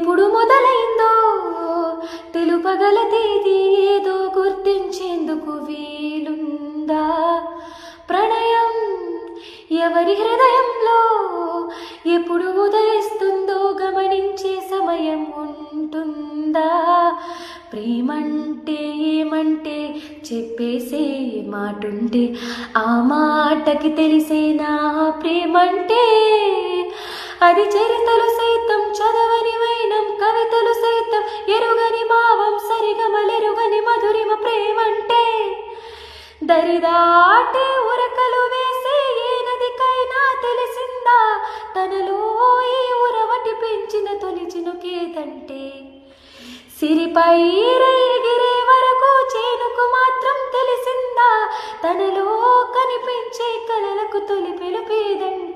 ఎప్పుడు మొదలైందో తెలుపగల తేదీ ఏదో గుర్తించేందుకు వీలుందా? ప్రణయం ఎవరి హృదయంలో ఎప్పుడు ఉదయిస్తుందో గమనించే సమయం ఉంటుందా? ప్రేమంటే ఏమంటే చెప్పేసే మాటుంటే ఆ మాటకి తెలిసేనా ప్రేమంటే? అది చరితలు సైతం చదవని వైనం, కవితలు సైతం ఎరుగని భావం, సరిగమలెరుగని మధురిమ ప్రేమంటే. దరిదాటే ఉరకలు వేసే ఏ నదికైనా తెలిసిందా తనలో ఈ ఉరవటి పెంచిన తొలి చినుకేదంటే? సిరిపై ఎగిరే వరకు చేనుకు మాత్రం తెలిసిందా తనలో కనిపించే కలలకు తొలి పిలుపేదంటే?